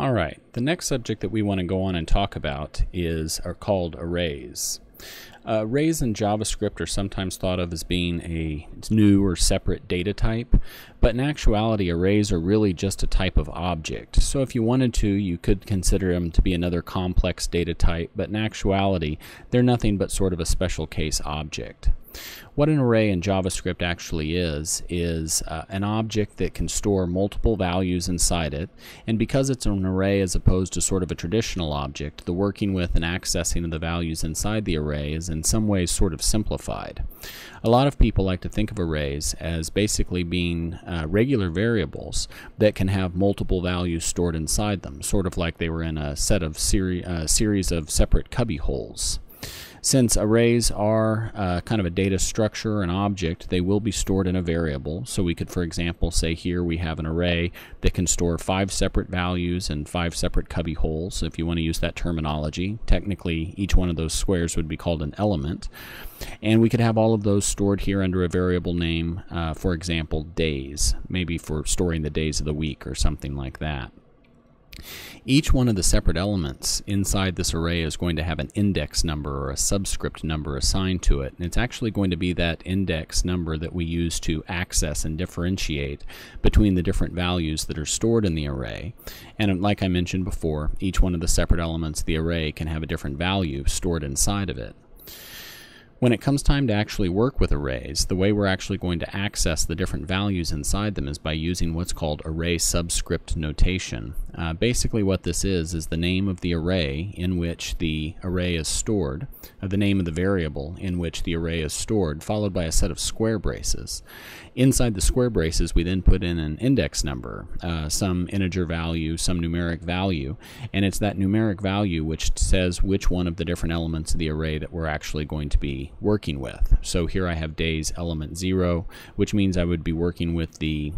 All right, the next subject that we want to go on and talk about are called arrays. Arrays in JavaScript are sometimes thought of as being a new or separate data type, but in actuality arrays are really just a type of object. So if you wanted to, you could consider them to be another complex data type, but in actuality they're nothing but sort of a special case object. What an array in JavaScript actually is an object that can store multiple values inside it, and because it's an array as opposed to sort of a traditional object, the working with and accessing of the values inside the array is in some ways sort of simplified. A lot of people like to think of arrays as basically being regular variables that can have multiple values stored inside them, sort of like they were in a set of series of separate cubby holes. Since arrays are kind of a data structure, an object, they will be stored in a variable. So we could, for example, say here we have an array that can store 5 separate values and 5 separate cubby holes. If you want to use that terminology, technically each one of those squares would be called an element. And we could have all of those stored here under a variable name, for example, days, maybe for storing the days of the week or something like that. Each one of the separate elements inside this array is going to have an index number or a subscript number assigned to it, and it's actually going to be that index number that we use to access and differentiate between the different values that are stored in the array. And like I mentioned before, each one of the separate elements of the array can have a different value stored inside of it. When it comes time to actually work with arrays, the way we're actually going to access the different values inside them is by using what's called array subscript notation. Basically what this is the name of the array in which the array is stored, the name of the variable in which the array is stored, followed by a set of square braces. Inside the square braces we then put in an index number, some integer value, some numeric value, and it's that numeric value which says which one of the different elements of the array that we're actually going to be working with. So here I have days element 0, which means I would be working with the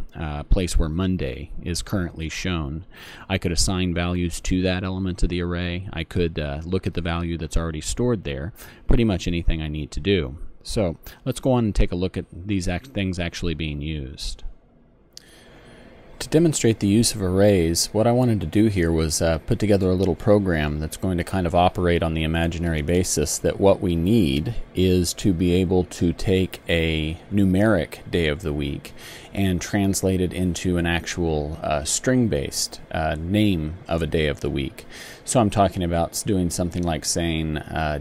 place where Monday is currently shown. I could assign values to that element of the array. I could look at the value that's already stored there, pretty much anything I need to do. So let's go on and take a look at these things actually being used. To demonstrate the use of arrays, what I wanted to do here was put together a little program that's going to kind of operate on the imaginary basis that what we need is to be able to take a numeric day of the week and translate it into an actual string-based name of a day of the week. So I'm talking about doing something like saying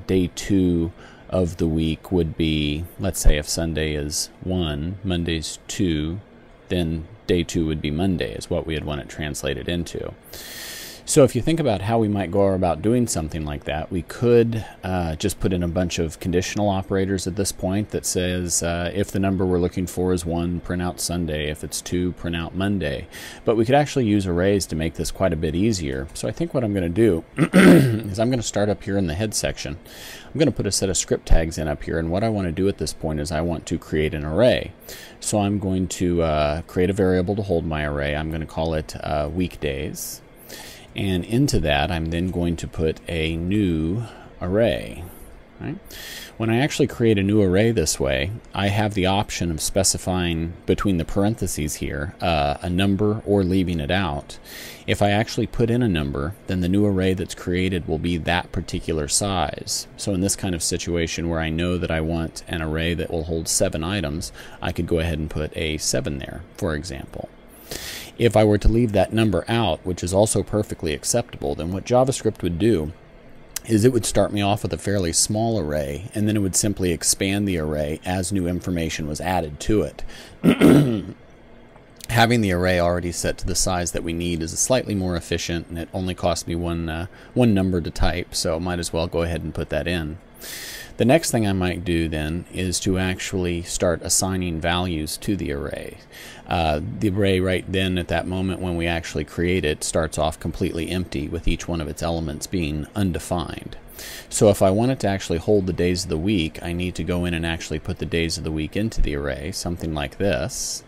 day 2 of the week would be, let's say if Sunday is 1, Monday's 2, then day 2 would be Monday is what we'd want it translated into. So if you think about how we might go about doing something like that, we could just put in a bunch of conditional operators at this point that says if the number we're looking for is 1, print out Sunday. If it's 2, print out Monday. But we could actually use arrays to make this quite a bit easier. So I think what I'm going to do is I'm going to start up here in the head section. I'm going to put a set of script tags in up here, and what I want to do at this point is I want to create an array. So I'm going to create a variable to hold my array. I'm going to call it weekdays. And into that, I'm then going to put a new array. Right? When I actually create a new array this way, I have the option of specifying between the parentheses here a number or leaving it out. If I actually put in a number, then the new array that's created will be that particular size. So in this kind of situation where I know that I want an array that will hold 7 items, I could go ahead and put a 7 there, for example. If I were to leave that number out, which is also perfectly acceptable, then what JavaScript would do is it would start me off with a fairly small array, and then it would simply expand the array as new information was added to it. Having the array already set to the size that we need is slightly more efficient, and it only costs me one number to type, so might as well go ahead and put that in. The next thing I might do then is to actually start assigning values to the array. The array right then at that moment when we actually create it starts off completely empty with each one of its elements being undefined. So if I want it to actually hold the days of the week, I need to go in and actually put the days of the week into the array, something like this.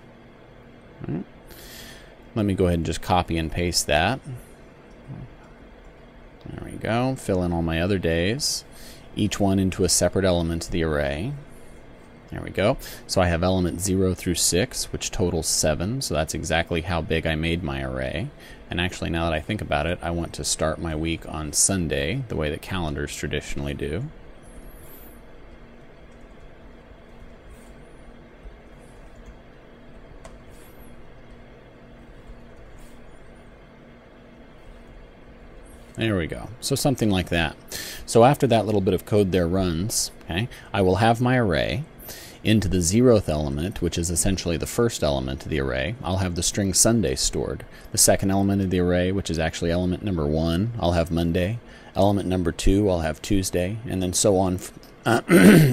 Right. Let me go ahead and just copy and paste that. There we go. Fill in all my other days, each one into a separate element of the array. There we go. So I have element 0 through 6, which totals 7, so that's exactly how big I made my array. And actually, now that I think about it, I want to start my week on Sunday, the way that calendars traditionally do. There we go. So something like that. So after that little bit of code there runs, okay, I will have my array. Into the 0th element, which is essentially the first element of the array, I'll have the string Sunday stored. The second element of the array, which is actually element number 1, I'll have Monday. Element number 2, I'll have Tuesday, and then so on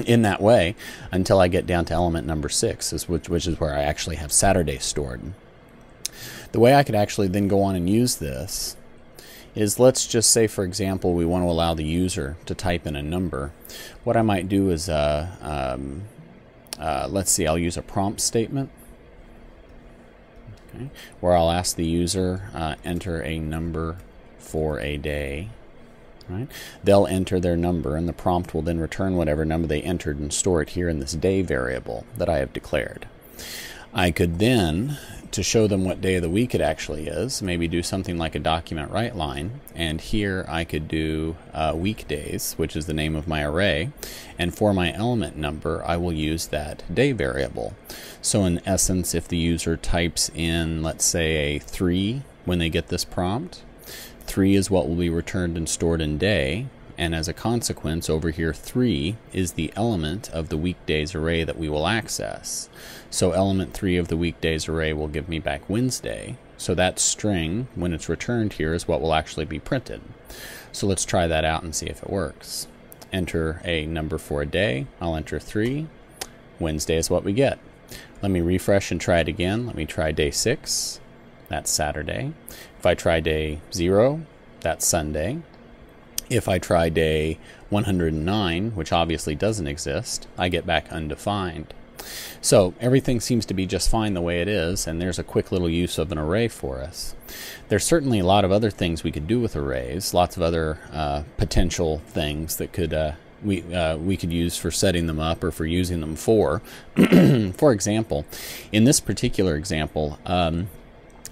in that way until I get down to element number 6, which is where I actually have Saturday stored. The way I could actually then go on and use this is, let's just say, for example, we want to allow the user to type in a number. What I might do is let's see, I'll use a prompt statement, okay, where I'll ask the user enter a number for a day. Right? They'll enter their number, and the prompt will then return whatever number they entered and store it here in this day variable that I have declared. I could then, to show them what day of the week it actually is, maybe do something like a document write line, and here I could do weekdays, which is the name of my array, and for my element number I will use that day variable. So in essence, if the user types in, let's say, a 3 when they get this prompt, 3 is what will be returned and stored in day, and as a consequence over here 3 is the element of the weekdays array that we will access. So element 3 of the weekdays array will give me back Wednesday. So that string, when it's returned here, is what will actually be printed. So let's try that out and see if it works. Enter a number for a day. I'll enter 3. Wednesday is what we get. Let me refresh and try it again. Let me try day 6. That's Saturday. If I try day 0, that's Sunday. If I try day 109, which obviously doesn't exist, I get back undefined. So everything seems to be just fine the way it is, and there's a quick little use of an array for us. There's certainly a lot of other things we could do with arrays, lots of other potential things that could we could use for setting them up or for using them for. For example, in this particular example,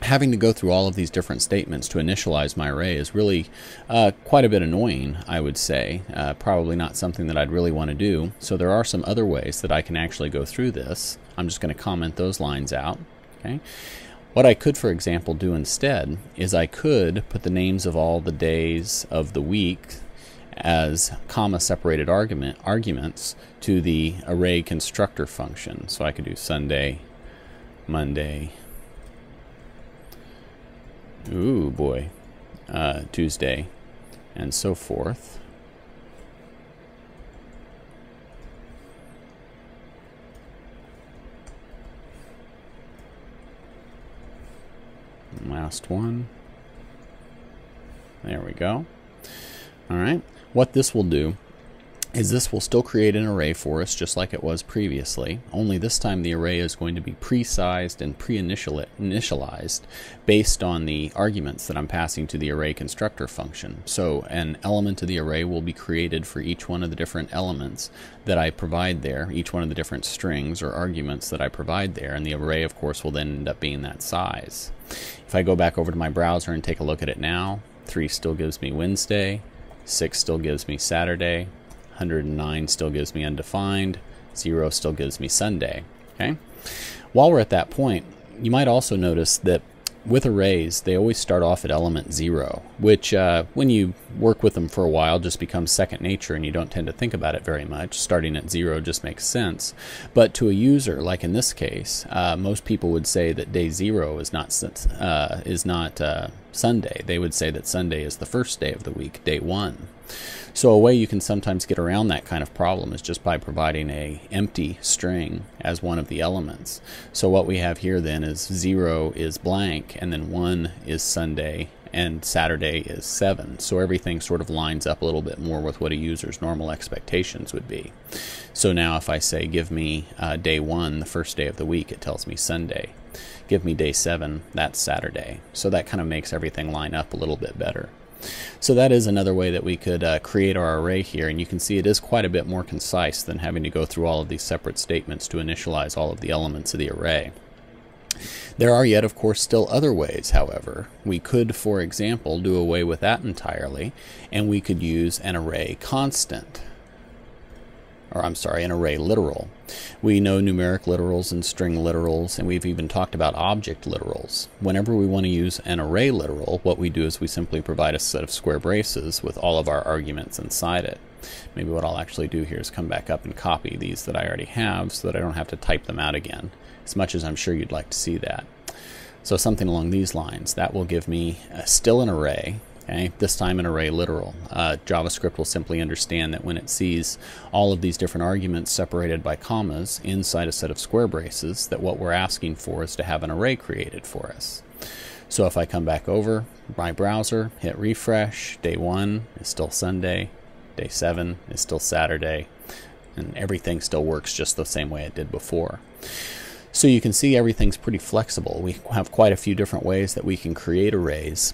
having to go through all of these different statements to initialize my array is really quite a bit annoying, I would say. Probably not something that I'd really want to do. So there are some other ways that I can actually go through this. I'm just going to comment those lines out. Okay. What I could, for example, do instead is I could put the names of all the days of the week as comma-separated arguments to the array constructor function. So I could do Sunday, Monday, ooh boy, Tuesday, and so forth. Last one. There we go. All right. What this will do is this will still create an array for us just like it was previously, only this time the array is going to be pre-sized and pre-initialized based on the arguments that I'm passing to the array constructor function. So an element of the array will be created for each one of the different elements that I provide there, each one of the different strings or arguments that I provide there, and the array of course will then end up being that size. If I go back over to my browser and take a look at it now, 3 still gives me Wednesday, 6 still gives me Saturday, 109 still gives me undefined, 0 still gives me Sunday. Okay. While we're at that point, you might also notice that with arrays, they always start off at element 0, which when you work with them for a while just becomes second nature and you don't tend to think about it very much. Starting at 0 just makes sense. But to a user, like in this case, most people would say that day 0 is not Sunday. They would say that Sunday is the first day of the week, day 1. So a way you can sometimes get around that kind of problem is just by providing a empty string as one of the elements. So what we have here then is 0 is blank, and then 1 is Sunday, and Saturday is 7. So everything sort of lines up a little bit more with what a user's normal expectations would be. So now if I say give me day 1, the first day of the week, it tells me Sunday. Give me day 7, that's Saturday. So that kind of makes everything line up a little bit better. So that is another way that we could create our array here, and you can see it is quite a bit more concise than having to go through all of these separate statements to initialize all of the elements of the array. There are yet, of course, still other ways, however. We could, for example, do away with that entirely, and we could use an array constant. Or I'm sorry, an array literal. We know numeric literals and string literals, and we've even talked about object literals. Whenever we want to use an array literal, what we do is we simply provide a set of square braces with all of our arguments inside it. Maybe what I'll actually do here is come back up and copy these that I already have so that I don't have to type them out again, as much as I'm sure you'd like to see that. So something along these lines. That will give me still an array. Okay, this time an array literal. JavaScript will simply understand that when it sees all of these different arguments separated by commas inside a set of square braces, that what we're asking for is to have an array created for us. So if I come back over my browser, hit refresh, day 1 is still Sunday, day 7 is still Saturday, and everything still works just the same way it did before. So you can see everything's pretty flexible. We have quite a few different ways that we can create arrays.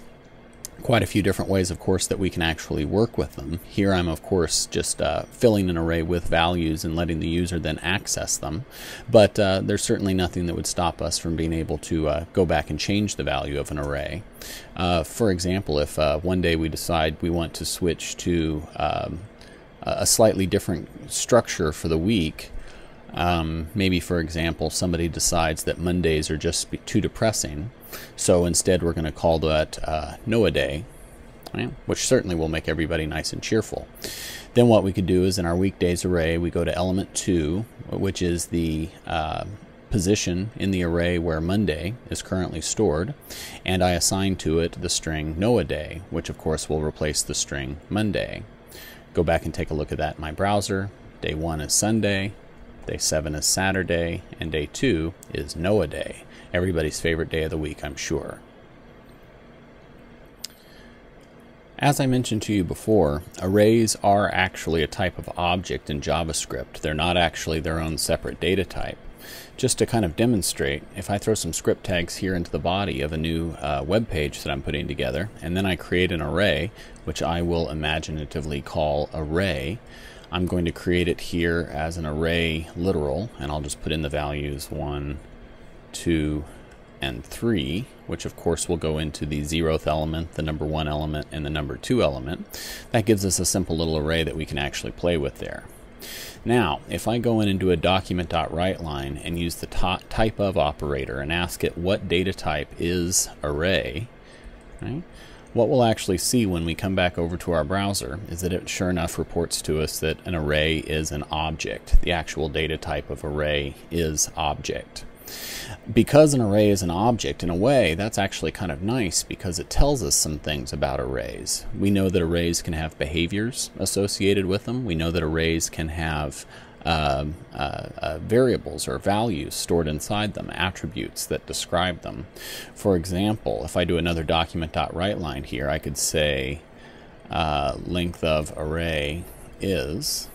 Quite a few different ways, of course, that we can actually work with them. Here I'm, of course, just filling an array with values and letting the user then access them. But there's certainly nothing that would stop us from being able to go back and change the value of an array. For example, if one day we decide we want to switch to a slightly different structure for the week, maybe, for example, somebody decides that Mondays are just too depressing, so instead we're going to call that Noah Day, right? Which certainly will make everybody nice and cheerful. Then what we could do is in our weekdays array, we go to element 2, which is the position in the array where Monday is currently stored, and I assign to it the string Noah Day, which of course will replace the string Monday. Go back and take a look at that in my browser. Day 1 is Sunday, day 7 is Saturday, and day 2 is Noah Day. Everybody's favorite day of the week, I'm sure. As I mentioned to you before, arrays are actually a type of object in JavaScript. They're not actually their own separate data type. Just to kind of demonstrate, if I throw some script tags here into the body of a new web page that I'm putting together, and then I create an array, which I will imaginatively call array, I'm going to create it here as an array literal, and I'll just put in the values 1, 2, and 3, which of course will go into the 0th element, the number 1 element, and the number 2 element. That gives us a simple little array that we can actually play with there. Now, if I go in and do a document.writeLine and use the type of operator and ask it what data type is array, right? What we'll actually see when we come back over to our browser is that it sure enough reports to us that an array is an object. The actual data type of array is object. Because an array is an object, in a way, that's actually kind of nice because it tells us some things about arrays. We know that arrays can have behaviors associated with them. We know that arrays can have variables or values stored inside them, attributes that describe them. For example, if I do another document.writeLine here, I could say length of array is,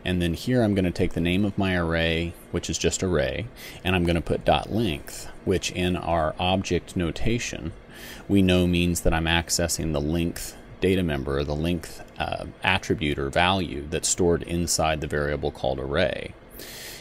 and then here I'm going to take the name of my array, which is just array, and I'm going to put .length, which in our object notation we know means that I'm accessing the length data member, or the length attribute or value that's stored inside the variable called array.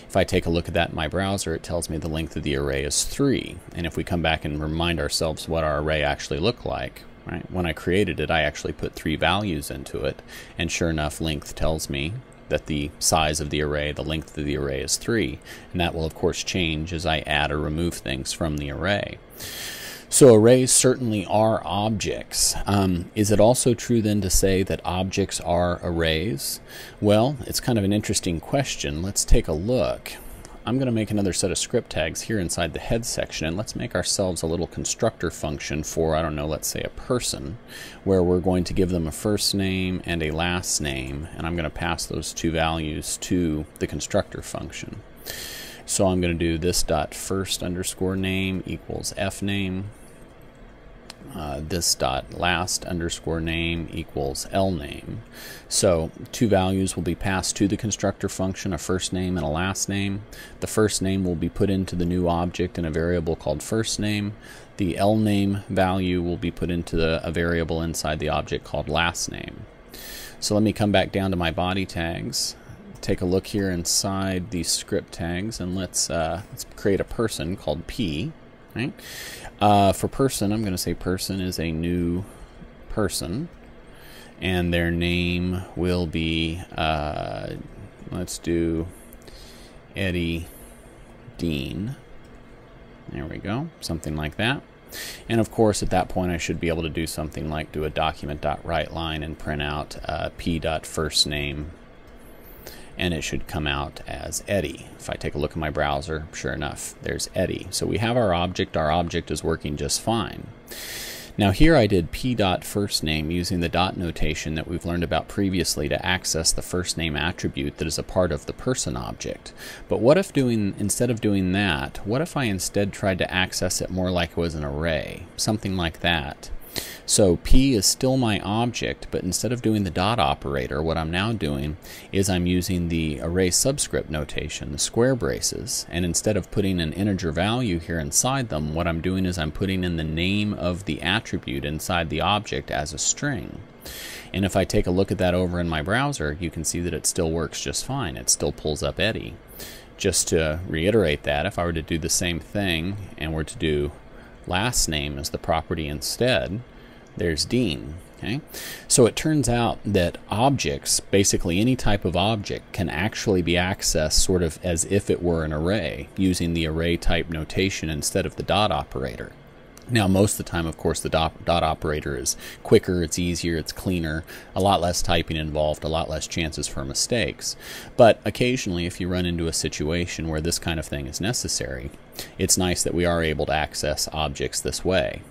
If I take a look at that in my browser, it tells me the length of the array is 3. And if we come back and remind ourselves what our array actually looked like, right? When I created it, I actually put 3 values into it, and sure enough, length tells me that the size of the array, the length of the array is 3. And that will of course change as I add or remove things from the array. So arrays certainly are objects. Is it also true then to say that objects are arrays? Well, it's kind of an interesting question. Let's take a look. I'm going to make another set of script tags here inside the head section, and let's make ourselves a little constructor function for, I don't know, let's say a person, where we're going to give them a first name and a last name, and I'm going to pass those 2 values to the constructor function. So I'm going to do this dot first underscore name equals fname. this dot last underscore name equals lname. So two values will be passed to the constructor function, a first name and a last name. The first name will be put into the new object in a variable called first name. The lname value will be put into a variable inside the object called last name. So let me come back down to my body tags, take a look here inside these script tags, and let's create a person called P. Right? For person, I'm going to say person is a new person, and their name will be, let's do Eddie Dean. There we go, something like that. And of course, at that point, I should be able to do something like do a document.writeLine and print out p.firstname, and it should come out as Eddie. If I take a look at my browser, sure enough, there's Eddie. So we have our object. Our object is working just fine. Now here I did p.firstname using the dot notation that we've learned about previously to access the first name attribute that is a part of the person object. But what if instead of doing that, what if I instead tried to access it more like it was an array, something like that? So P is still my object, but instead of doing the dot operator, what I'm now doing is I'm using the array subscript notation, the square braces, and instead of putting an integer value here inside them, what I'm doing is I'm putting in the name of the attribute inside the object as a string. And if I take a look at that over in my browser, you can see that it still works just fine. It still pulls up Eddie. Just to reiterate that, if I were to do the same thing and were to do last name as the property instead, there's Dean. Okay? So it turns out that objects, basically any type of object, can actually be accessed sort of as if it were an array, using the array type notation instead of the dot operator. Now, most of the time, of course, the dot operator is quicker, it's easier, it's cleaner, a lot less typing involved, a lot less chances for mistakes. But occasionally, if you run into a situation where this kind of thing is necessary, it's nice that we are able to access objects this way.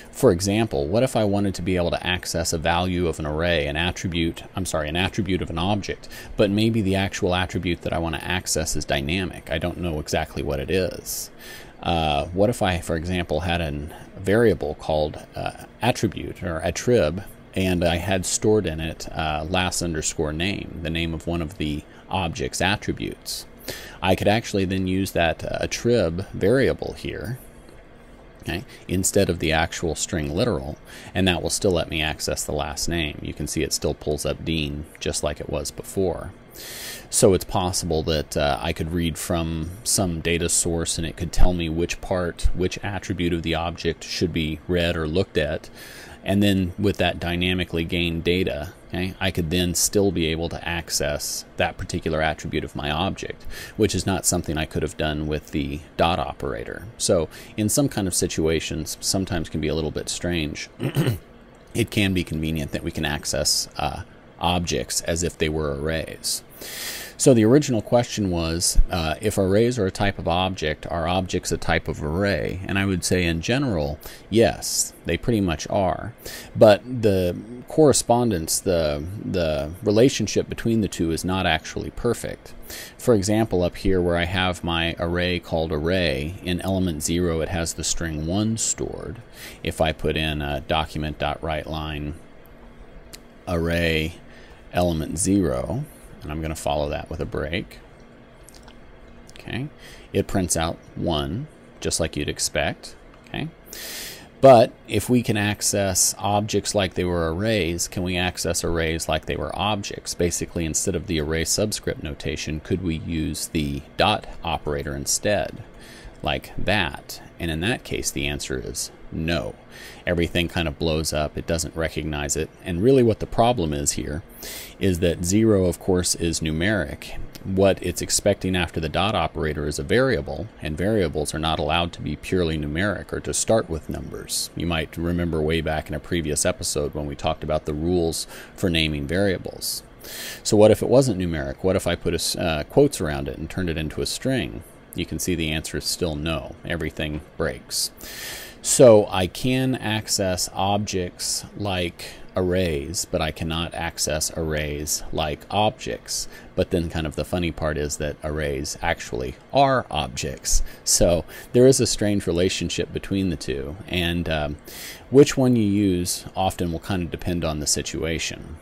For example, what if I wanted to be able to access a value of an array, an attribute of an object, but maybe the actual attribute that I want to access is dynamic. I don't know exactly what it is. What if I, for example, had a variable called attribute or attrib, and I had stored in it last underscore name, the name of one of the object's attributes? I could actually then use that attrib variable here, okay, instead of the actual string literal, and that will still let me access the last name. You can see it still pulls up Dean just like it was before. So it's possible that I could read from some data source and it could tell me which attribute of the object should be read or looked at, and then with that dynamically gained data, okay, I could then still be able to access that particular attribute of my object, which is not something I could have done with the dot operator. So in some kind of situations, sometimes can be a little bit strange. It can be convenient that we can access objects as if they were arrays. So the original question was, if arrays are a type of object, are objects a type of array? And I would say in general, yes, they pretty much are. But the correspondence, the relationship between the two is not actually perfect. For example, up here where I have my array called array, in element 0 it has the string 1 stored. If I put in a document.writeLine array element 0, and I'm going to follow that with a break. Okay, it prints out 1, just like you'd expect. Okay, but if we can access objects like they were arrays, can we access arrays like they were objects? Basically, instead of the array subscript notation, could we use the dot operator instead, like that? And in that case, the answer is no. Everything kind of blows up. It doesn't recognize it. And really what the problem is here is that 0, of course, is numeric. What it's expecting after the dot operator is a variable, and variables are not allowed to be purely numeric or to start with numbers. You might remember way back in a previous episode when we talked about the rules for naming variables. So what if it wasn't numeric? What if I put quotes around it and turned it into a string? You can see the answer is still no. Everything breaks. So I can access objects like arrays, but I cannot access arrays like objects. But then kind of the funny part is that arrays actually are objects. So there is a strange relationship between the two, and which one you use often will kind of depend on the situation.